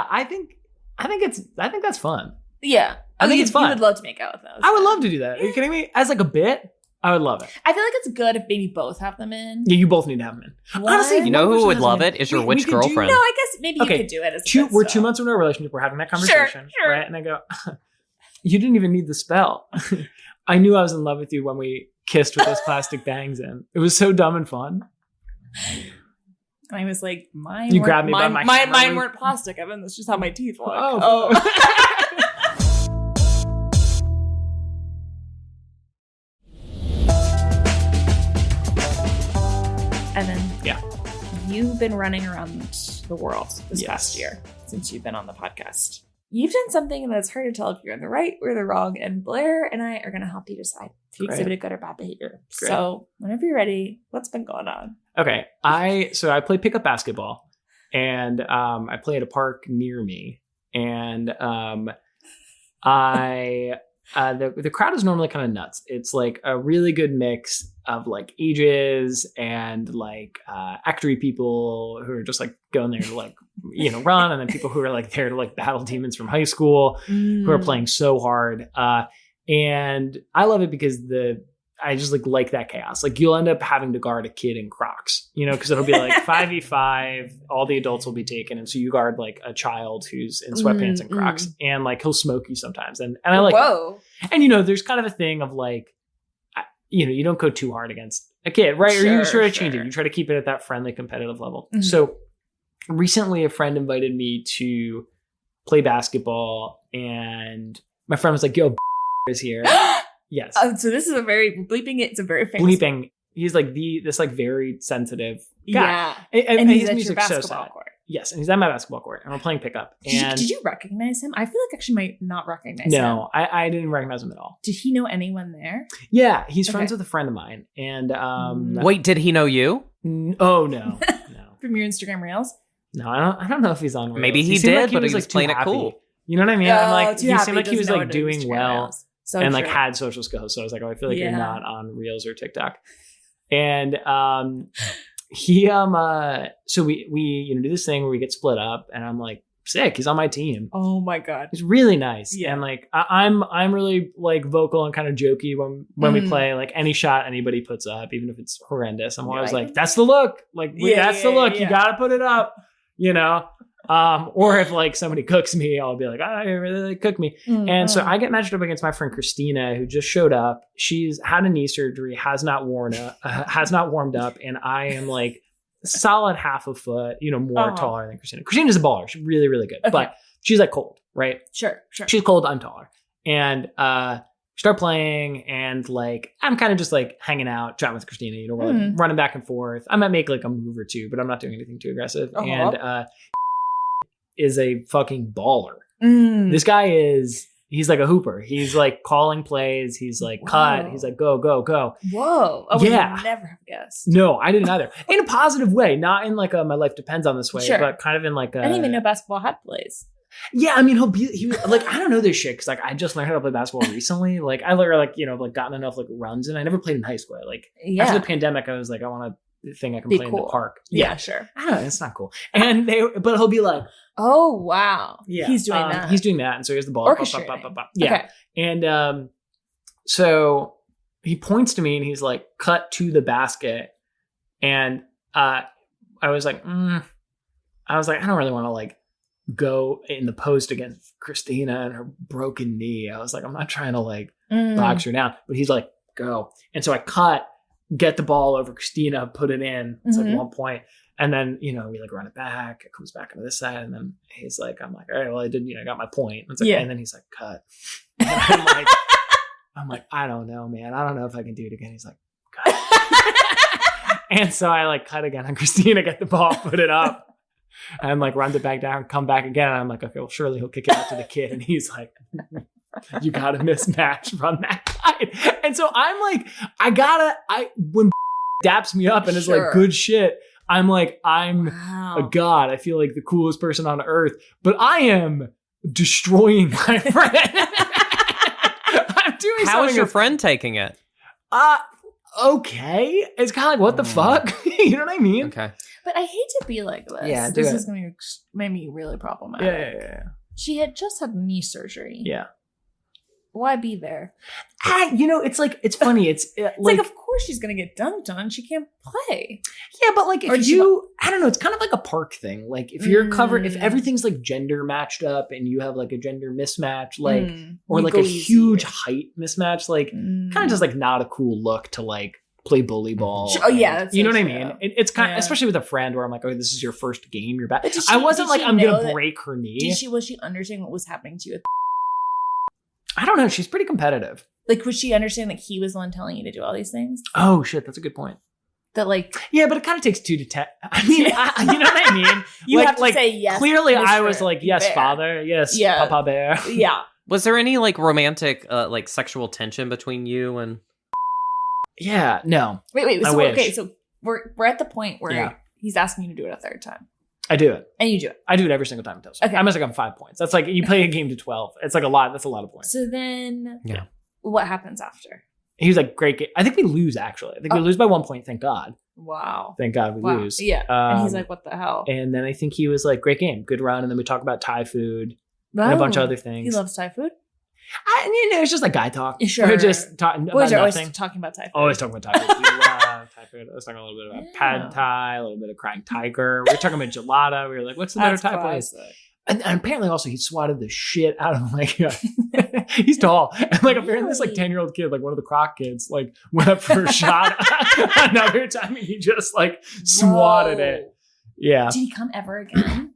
I think that's fun. Yeah. I think it's fun. You would love to make out with those. I would love to do that. Are you kidding me? As like a bit, I would love it. I feel like it's good if maybe both have them in. Yeah, you both need to have them in. Honestly, if You know one who person would has love them in, it is your we witch could do- girlfriend. No, I guess maybe Okay, you could do it. As We're good 2 stuff. months into our relationship. We're having that conversation, Sure. right? And I go, you didn't even need the spell. I knew I was in love with you when we kissed with those plastic bangs in. It was so dumb and fun. And I was like, mine. You weren't- grabbed me by mine, my hammer Mine loop. weren't plastic, Evan. That's just how my teeth look. Oh. Evan. Yeah. You've been running around the world this Yes. past year since you've been on the podcast. You've done something that's hard to tell if you're in the right or the wrong, and Blair and I are going to help you decide if you Great. exhibited good or bad behavior. Great. So whenever you're ready, what's been going on? Okay. I play pickup basketball, and I play at a park near me. And the crowd is normally kind of nuts. It's like a really good mix of like ages and like actory people who are just like going there to like, run, and then people who are like there to like battle demons from high school who are playing so hard. And I love it because I just like that chaos. Like you'll end up having to guard a kid in Crocs, because it'll be like 5v5, all the adults will be taken. And so you guard like a child who's in sweatpants and Crocs, and like he'll smoke you sometimes. And I like, whoa. And there's kind of a thing of like, you don't go too hard against a kid, right? Sure, or you try to change it. You try to keep it at that friendly competitive level. Mm-hmm. So recently a friend invited me to play basketball, and my friend was like, yo, is here. Yes. So this is a very bleeping. It's a very famous bleeping. He's like this like very sensitive guy. Yeah, and he's his at your music's so basketball sad. court. Yes, and he's at my basketball court, and we're playing pickup. And did you recognize him? I feel like actually might not recognize him. No, I didn't recognize him at all. Did he know anyone there? Yeah, he's friends with a friend of mine. And wait, did he know you? Oh no, no. From your Instagram reels? No, I don't know if he's on Reels. Maybe he did, like but he was playing it cool. You know what I mean? I'm like, he seemed like he was like doing Instagram well. Reels. So and true. like had social skills. So I was like, I feel like you're not on Reels or TikTok. And he so we do this thing where we get split up, and I'm like, sick, he's on my team. Oh my god. He's really nice. Yeah. And like I'm really like vocal and kind of jokey when we play. Like any shot anybody puts up, even if it's horrendous, I'm always like, that's the look. Like that's the look. You gotta put it up, or if like somebody cooks me, I'll be like, I really cook me. Mm-hmm. And so I get matched up against my friend Christina, who just showed up. She's had a knee surgery, has not warmed up, and I am like solid half a foot, more taller than Christina. Christina's a baller. She's really, really good, but she's like cold, right? Sure. She's cold. I'm taller, and start playing, and like I'm kind of just like hanging out, chatting with Christina. We're like running back and forth. I might make like a move or two, but I'm not doing anything too aggressive. And is a fucking baller. This guy he's like a hooper. He's like calling plays. He's like cut. He's like go. Whoa. I would never have guessed. No, I didn't either. In a positive way, not in like my life depends on this way, but kind of in like I didn't even know basketball had plays. Yeah, I mean he like I don't know this shit because like I just learned how to play basketball recently. Like I learned like gotten enough like runs, and I never played in high school. Like after the pandemic, I was like I want to thing I can play in the park. Yeah, sure. I don't know, it's not cool. And but he'll be like, oh wow, yeah, he's doing that. He's doing that, and so here's the ball. Yeah, okay. And so he points to me and he's like, cut to the basket, and I was like, I don't really want to like go in the post against Christina and her broken knee. I was like, I'm not trying to like box her down, but he's like, go, and so I cut. Get the ball over Christina, put it in. It's like 1 point. And then, we like run it back. It comes back into this side. And then he's like, I'm like, all right, well, I did, I got my point. It's like, and then he's like, cut. And I'm like, I don't know, man. I don't know if I can do it again. He's like, cut. And so I like cut again on Christina, get the ball, put it up, and like runs it back down, come back again. And I'm like, okay, well, surely he'll kick it out to the kid. And he's like, you got to mismatch, run that side. And so I'm like, when daps me up and is like good shit, I'm like, I'm a god. I feel like the coolest person on earth, but I am destroying my friend. I'm doing How is your friend taking it? Okay. It's kind of like, what the fuck? You know what I mean? Okay. But I hate to be like this. Yeah, this is going to make me really problematic. Yeah. She had just had knee surgery. Yeah. Why be there? It's like, it's funny. It's like, of course she's going to get dunked on. She can't play. Yeah, but like, I don't know, it's kind of like a park thing. Like if you're covered, if everything's like gender matched up and you have like a gender mismatch, like, or like a huge height mismatch, like kind of just like not a cool look to like play bully ball. Oh yeah. That's you know what I mean? It's kind of, especially with a friend where I'm like, oh, this is your first game. You're back. I wasn't like, I'm going to break her knee. Was she understanding what was happening to you? I don't know. She's pretty competitive. Like, would she understand that he was the one telling you to do all these things? Oh, shit. That's a good point. That, like... Yeah, but it kind of takes 2 to 10. I mean, you know what I mean? You have to say yes. Clearly, I was like, yes, bear. Father. Yes, Papa Bear. Yeah. Was there any, like, romantic, like, sexual tension between you and... Yeah, no. Wait. So, okay, so we're at the point where he's asking you to do it a third time. I do it. And you do it. I do it every single time it tells. Okay. I must have gotten 5 points. That's like you play a game to 12. It's like a lot. That's a lot of points. So then, Yeah. what happens after? He was like, great game. I think we lose, actually. I think we lose by 1 point. Thank God. Wow. Thank God we lose. Yeah. And he's like, what the hell? And then I think he was like, great game. Good run. And then we talk about Thai food and a bunch of other things. He loves Thai food? It's just like guy talk. Sure. We're just talking about Boys are nothing. always talking about Thai food. Always talking about Thai food. We love Thai food. I was talking a little bit about pad Thai, a little bit of crying tiger. We were talking about gelato. We were like, what's the better Thai place? And apparently also he swatted the shit out of like, he's tall. And like apparently this like 10-year-old kid, like one of the Croc kids, like went up for a shot another time and he just like swatted it. Yeah. Did he come ever again?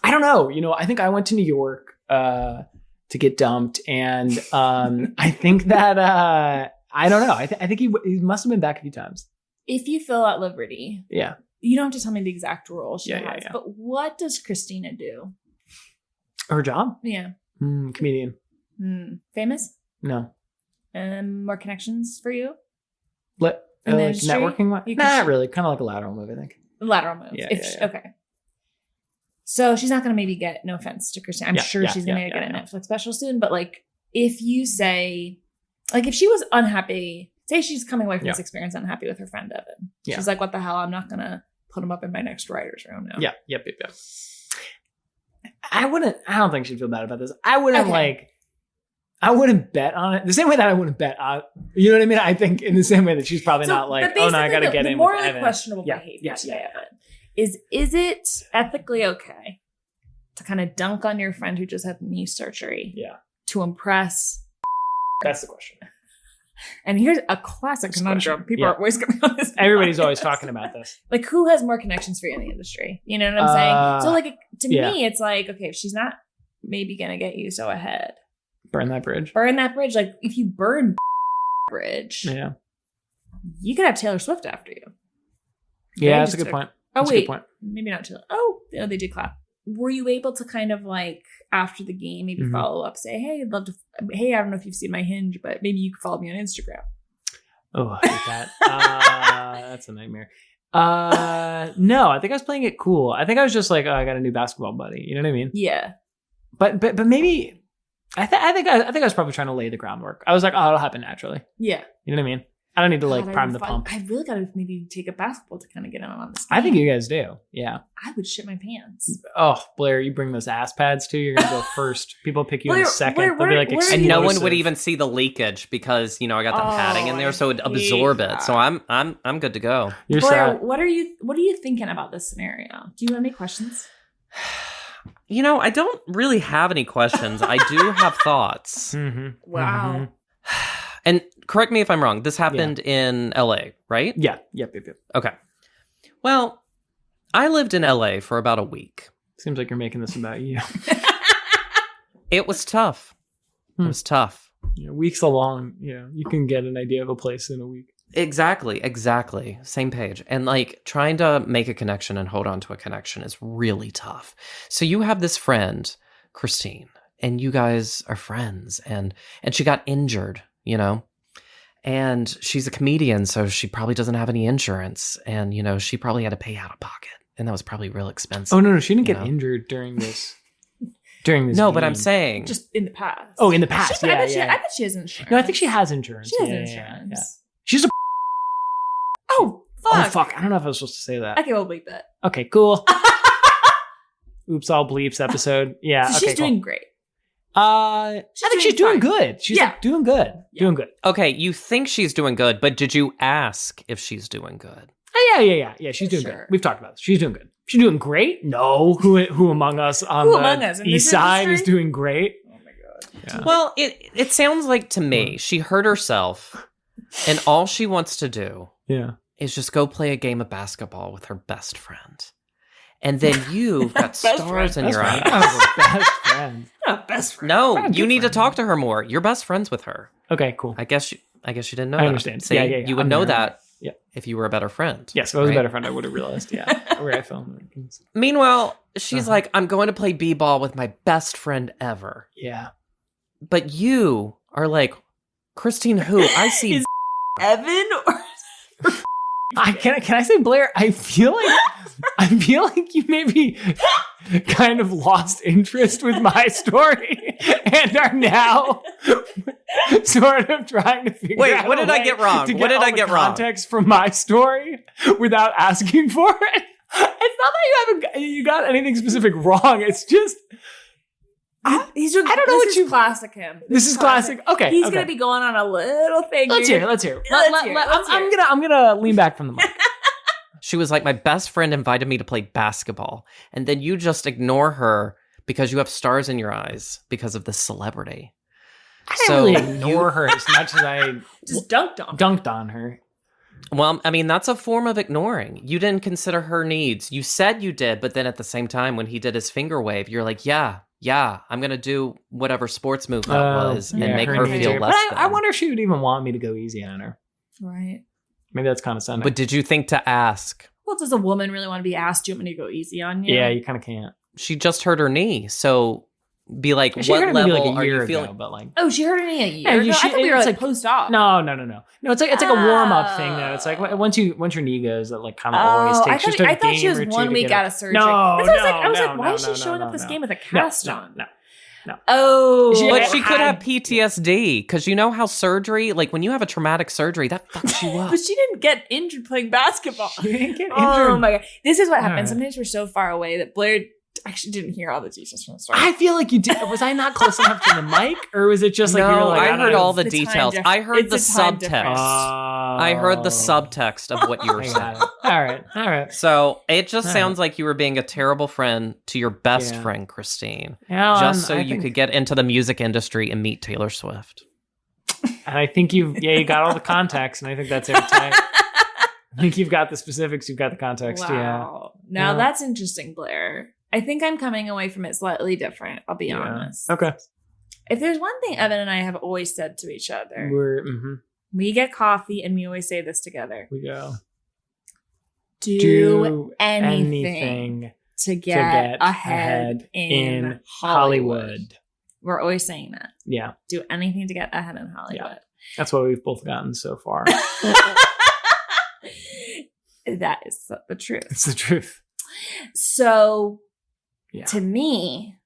I don't know. I think I went to New York to get dumped. And I think that, I don't know. I think he must have been back a few times. If you fill out Liberty. Yeah. You don't have to tell me the exact role she has. Yeah. But what does Christina do? Her job? Yeah. Comedian. Famous? No. More connections for you? Like networking? Not really. Kind of like a lateral move, I think. Lateral move. Yeah. Okay. So she's not going to maybe get, no offense to Christina, I'm sure she's going to get a Netflix special soon, but like if you say, like if she was unhappy, say she's coming away from this experience unhappy with her friend Evan. Yeah. She's like, what the hell? I'm not going to put him up in my next writer's room now. Yeah. Yep. I don't think she'd feel bad about this. I wouldn't bet on it. The same way that I wouldn't bet on, you know what I mean? I think in the same way that she's probably not like, oh no, I got to get in with Evan. Morally questionable behavior by Evan. Is it ethically okay to kind of dunk on your friend who just had knee surgery? Yeah. To impress? That's the question. And here's a classic conundrum. People are always coming on this. Everybody's always talking about this. Like, who has more connections for you in the industry? You know what I'm saying? So, like, to me, it's like, okay, if she's not maybe going to get you so ahead. Burn that bridge. Like, if you burn bridge, you could have Taylor Swift after you. Yeah, that's a good point. That's wait, maybe not Taylor. Oh, they did clap. Were you able to kind of like after the game maybe follow up, say, hey, I'd love to, hey, I don't know if you've seen my Hinge, but maybe you could follow me on Instagram. Oh, I hate that. That's a nightmare. No, I think I was playing it cool. I think I was just like, oh, I got a new basketball buddy. You know what I mean? Yeah. But maybe I think I was probably trying to lay the groundwork. I was like, oh, it'll happen naturally. Yeah. You know what I mean? I don't need to like prime the pump. I really got to maybe take a basketball to kind of get in on this game. I think you guys do. Yeah. I would shit my pants. Oh, Blair, you bring those ass pads too. You're going to go first. People pick you in a second. They'll be like, and no one would even see the leakage because, I got the padding in there, so it'd absorb it. So I'm good to go. You're Blair, what are you thinking about this scenario? Do you have any questions? I don't really have any questions. I do have thoughts. Wow. And correct me if I'm wrong. This happened in LA, right? Yeah. Yep. Okay. Well, I lived in LA for about a week. Seems like you're making this about you. It was tough. It was tough. Weeks along, you can get an idea of a place in a week. Exactly. Same page. And like trying to make a connection and hold on to a connection is really tough. So you have this friend, Christine, and you guys are friends and she got injured, and she's a comedian. So she probably doesn't have any insurance and, she probably had to pay out of pocket and that was probably real expensive. Oh, no, she didn't get injured during this. No, game. But I'm saying just in the past. Oh, in the past. I bet she has insurance. No, I think she has insurance. She has insurance. Yeah. She's a Oh, fuck. Oh, fuck. I don't know if I was supposed to say that. Okay, we'll bleep it. Okay, cool. Oops, all bleeps episode. Yeah. So she's doing great. I think she's doing good. She's like doing good. Yeah. Doing good. Okay, you think she's doing good, but did you ask if she's doing good? Yeah. She's doing good. We've talked about this. She's doing good. She's doing great? No. Who among us on the east side is doing great? Oh my god. Yeah. Well, it sounds like to me she hurt herself, and all she wants to do is just go play a game of basketball with her best friend. And then you've got stars in your eyes. Best friend. Best friend. No, you need to talk to her more. You're best friends with her. Okay, cool. I guess you didn't know I that. understand. See, you would know that if you were a better friend. Yes, if I was a better friend, I would have realized, where I fell. Meanwhile, she's like, I'm going to play b-ball with my best friend ever. Yeah. But you are like, Christine who? I see... Is Evan or... Can I say, Blair? I feel like you maybe kind of lost interest with my story and are now sort of trying to figure out. Wait, what did I get wrong? What did I get wrong? Context from my story without asking for it. It's not that you got anything specific wrong. It's just. I don't know what you classic him. This is classic. Okay, he's gonna be going on a little thing. Let's hear. I'm gonna lean back from the mic. She was like, my best friend invited me to play basketball, and then you just ignore her because you have stars in your eyes because of the celebrity. I didn't really ignore her as much as I just dunked on her. Well, I mean, that's a form of ignoring. You didn't consider her needs. You said you did, but then at the same time, when he did his finger wave, you're like, yeah, I'm going to do whatever sports move that was and make her feel less than. I wonder if she would even want me to go easy on her. Right. Maybe that's condescending. But did you think to ask? Well, does a woman really want to be asked, do you want me to go easy on you? Yeah, you kind of can't. She just hurt her knee, so be like, she what level like are you feeling? Ago, but like, oh, she hurt her knee a year ago? I thought we were like post-op. No, it's like a warm-up thing though. It's like once your knee goes, it like kind of always takes just a game or two. I thought she was 1 week out of surgery. I was like, why is she showing up this game with a cast on? No. Oh, but she could have PTSD because you know how surgery, like when you have a traumatic surgery, that fucks you up. But she didn't get injured playing basketball. She didn't get injured. Oh my god, this is what happens. Sometimes we're so far away that Blair actually didn't hear all the details from the story. I feel like you did. Was I not close enough to the mic, or was it just like you were like? I heard all the details. I heard the subtext. I heard the subtext of what you were saying. All right. So it just sounds like you were being a terrible friend to your best friend, Christine, just so you could get into the music industry and meet Taylor Swift. And I think you got all the context, and I think that's airtight. I think you've got the specifics, you've got the context. Wow. Yeah. Now that's interesting, Blair. I think I'm coming away from it slightly different. I'll be honest. Okay. If there's one thing Evan and I have always said to each other, we get coffee and we always say this together. We go. Do anything to get ahead in Hollywood. We're always saying that. Yeah. Do anything to get ahead in Hollywood. Yeah. That's what we've both gotten so far. That is the truth. It's the truth. So, to me,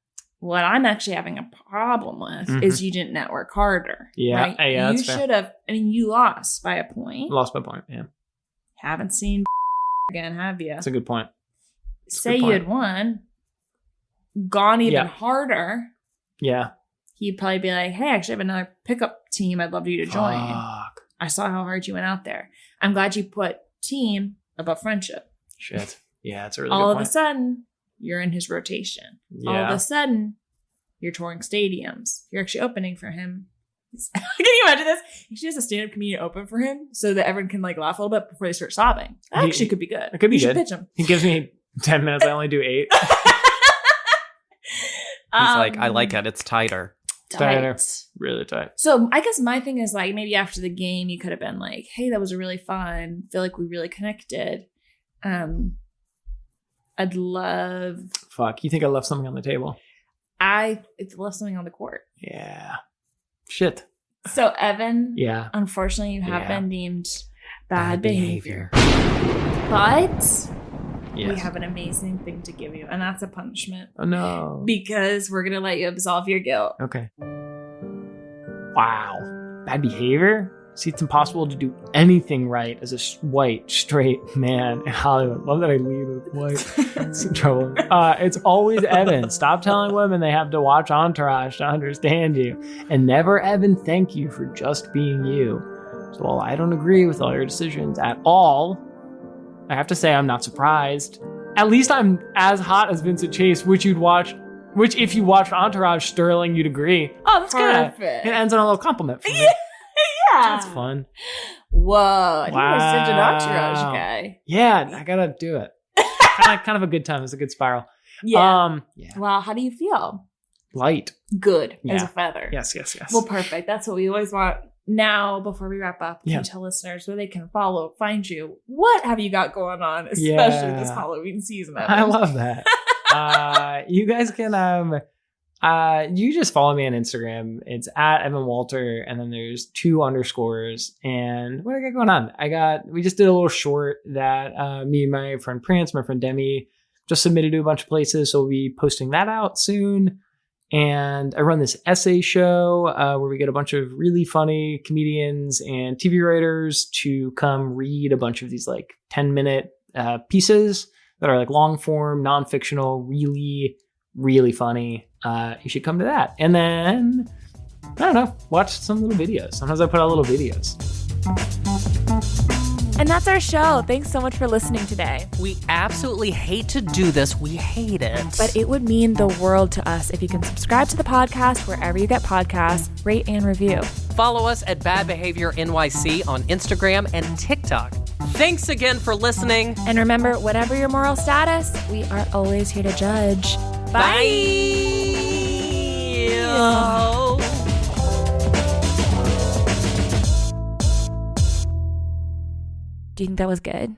what I'm actually having a problem with is you didn't network harder. Yeah. Right? Yeah, you should have. I mean, you lost by a point. Lost by a point, yeah. Haven't seen again, have you? That's a good point. Say you had won, gone even harder. Yeah. He'd probably be like, hey, I actually have another pickup team I'd love you to join. Fuck. I saw how hard you went out there. I'm glad you put team above friendship. Shit. Yeah, it's a really all good of point. a sudden, you're in his rotation. Yeah. All of a sudden, you're touring stadiums. You're actually opening for him. Can you imagine this? He actually has a stand-up comedian open for him so that everyone can like laugh a little bit before they start sobbing. That actually could be good. It could be you good. Should pitch him. He gives me 10 minutes. I only do 8. He's like, I like it. It's tighter. Tighter. Really tight. So I guess my thing is like maybe after the game you could have been like, hey, that was really fun. Feel like we really connected. I'd love. Fuck, you think I left something on the table? It's left something on the court. Yeah. Shit. So Evan. Yeah. Unfortunately, you have been deemed bad behavior. But we have an amazing thing to give you, and that's a punishment. Oh no. Because we're gonna let you absolve your guilt. Okay. Wow. Bad behavior? See, it's impossible to do anything right as a white, straight man in Hollywood. Love that I lead with white. It's in trouble. It's always Evan. Stop telling women they have to watch Entourage to understand you. And never, Evan, thank you for just being you. So while I don't agree with all your decisions at all, I have to say I'm not surprised. At least I'm as hot as Vincent Chase, which if you watched Entourage, Sterling, you'd agree. Oh, that's good. It ends on a little compliment for me. Yeah. That's fun. Whoa. You were such an Entourage guy. Yeah, I gotta do it. kind of a good time. It's a good spiral. Yeah. Well, how do you feel? Light. Good. As a feather. Yes. Well, perfect. That's what we always want. Now, before we wrap up, can you tell listeners where they can find you? What have you got going on, especially this Halloween season? I love that. You guys can You just follow me on Instagram. It's at Evan Walter, and then there's 2 underscores. And what I got going on? We just did a little short that me and my friend Prance, my friend Demi, just submitted to a bunch of places. So we'll be posting that out soon. And I run this essay show where we get a bunch of really funny comedians and TV writers to come read a bunch of these like 10-minute pieces that are like long form, non-fictional, really, really funny. You should come to that. And then, I don't know, watch some little videos. Sometimes I put out little videos. And that's our show. Thanks so much for listening today. We absolutely hate to do this. We hate it. But it would mean the world to us if you can subscribe to the podcast wherever you get podcasts, rate and review. Follow us at Bad Behavior NYC on Instagram and TikTok. Thanks again for listening. And remember, whatever your moral status, we are always here to judge. Bye. Do you think that was good?